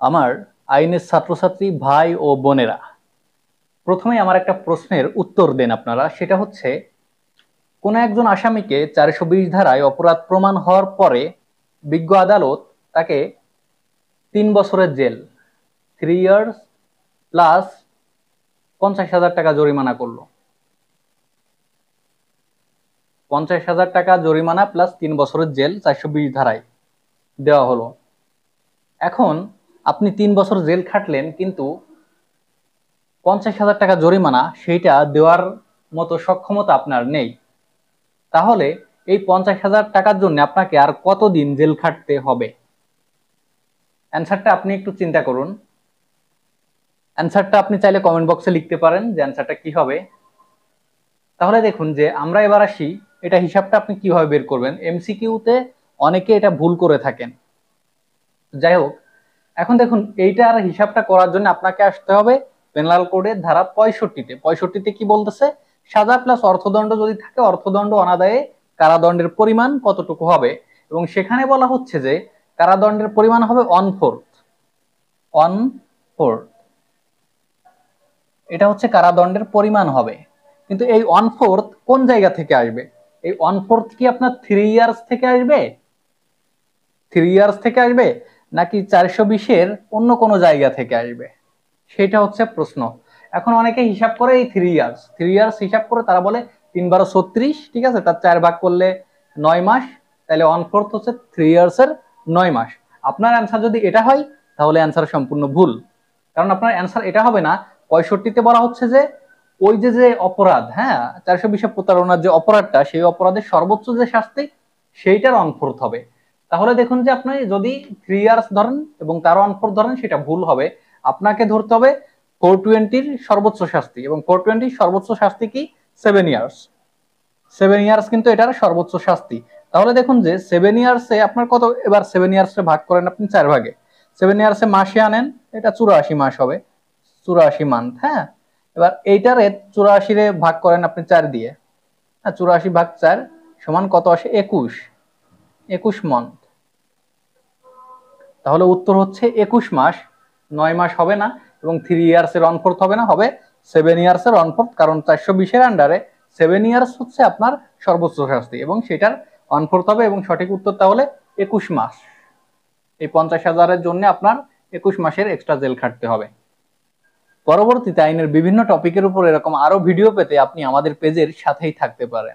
আমার আইনের ছাত্রছাত্রী ভাই ও বোনেরা, প্রথমে আমার একটা প্রশ্নের উত্তর দেন আপনারা। সেটা হচ্ছে, কোন একজন আসামিকে 420 ধারায় অপরাধ প্রমাণ হওয়ার পরে বিজ্ঞ আদালত তাকে 3 বছরের জেল, 3 ইয়ার্স প্লাস 50,000 টাকা জরিমানা করলো। 50,000 টাকা জরিমানা প্লাস 3 বছরের জেল 420 ধারায় দেওয়া হলো। এখন আপনি 3 বছর জেল খাটলেন, কিন্তু 50,000 টাকা জরিমানা সেইটা দেওয়ার মতো সক্ষমতা আপনার নেই। তাহলে এই 50,000 টাকার জন্য আপনাকে আর কতদিন জেল খাটতে হবে? অ্যান্সারটা আপনি একটু চিন্তা করুন। অ্যান্সারটা আপনি চাইলে কমেন্ট বক্সে লিখতে পারেন যে অ্যান্সারটা কি হবে। তাহলে দেখুন যে আমরা এবার আসি, এটা হিসাবটা আপনি কিভাবে বের করবেন। এমসিকিউতে অনেকে এটা ভুল করে থাকেন। যাই হোক, এখন দেখুন এইটার হিসাবটা করার জন্য আপনাকে আসতে হবে পেনাল কোডের ধারা 65-তে। 65-তে কি বলতেছে? সাজা প্লাস অর্থদণ্ড যদি থাকে, অর্থদণ্ড অনাদায়ে কারাদণ্ডের পরিমাণ কতটুকু হবে, এবং সেখানে বলা হচ্ছে যে কারাদণ্ডের পরিমাণ হবে 1/4। 1/4 এটা হচ্ছে কারাদণ্ডের পরিমাণ হবে। কিন্তু এই 1/4 কোন জায়গা থেকে আসবে? এই 1/4 কি আপনার 3 ইয়ার্স থেকে আসবে? 3 ইয়ার্স থেকে আসবে, নাকি 420-এর অন্য কোনো জায়গা থেকে আসবে? সেটা হচ্ছে প্রশ্ন। এখন অনেকে হিসাব করে এই 3 ইয়ার্স, 3 ইয়ার্স হিসাব করে তারা বলে 3 × 12 = 36, ঠিক আছে, তার 4 ভাগ করলে 9 মাস, তাহলে 1/4 হচ্ছে 3 ইয়ার্স এর 9 মাস। আপনার অ্যান্সার যদি এটা হয় তাহলে অ্যান্সার সম্পূর্ণ ভুল, কারণ আপনার অ্যান্সার এটা হবে না। 65-তে বলা হচ্ছে যে ওই যে যে অপরাধ, হ্যাঁ, 420-এ প্রতারণার যে অপরাধটা, সেই অপরাধের সর্বোচ্চ যে শাস্তি সেইটার 1/4 হবে। তাহলে দেখুন যে আপনি যদি 3 ইয়ার্স ধরেন এবং তার 1/4 ধরেন, সেটা ভুল হবে। আপনাকে ধরতে হবে 420-র সর্বোচ্চ শাস্তি, এবং 420-র সর্বোচ্চ শাস্তি কি? 7 ইয়ার্স। 7 ইয়ার্স কিন্তু এটার সর্বোচ্চ শাস্তি। তাহলে দেখুন যে 7 ইয়ার্সে আপনার কত, এবার 7 ইয়ার্সে ভাগ করেন আপনি 4 ভাগে। 7 ইয়ার্সে মাসে আনেন, এটা 84 মাস হবে, 84 মান্থ। হ্যাঁ, এবার এইটারে 84-রে ভাগ করেন আপনি 4 দিয়ে। 84 ভাগ 4 সমান কত আসে? 21। 21 মান্থ। তাহলে উত্তর হচ্ছে 21 মাস। 9 মাস হবে না, এবং 3 ইয়ার্সের 1/4 হবে না, হবে 7 ইয়ার্সের 1/4, কারণ 420-এর আন্ডারে 7 ইয়ার্স হচ্ছে আপনার সর্বোচ্চ শাস্তি, এবং সেটার 1/4 হবে। এবং সঠিক উত্তর তাহলে 21 মাস। এই 50,000-এর জন্য আপনার 21 মাসের এক্সট্রা জেল খাটতে হবে। পরবর্তীতে আইনের বিভিন্ন টপিকের উপর এরকম আরো ভিডিও পেতে আপনি আমাদের পেজের সাথেই থাকতে পারেন।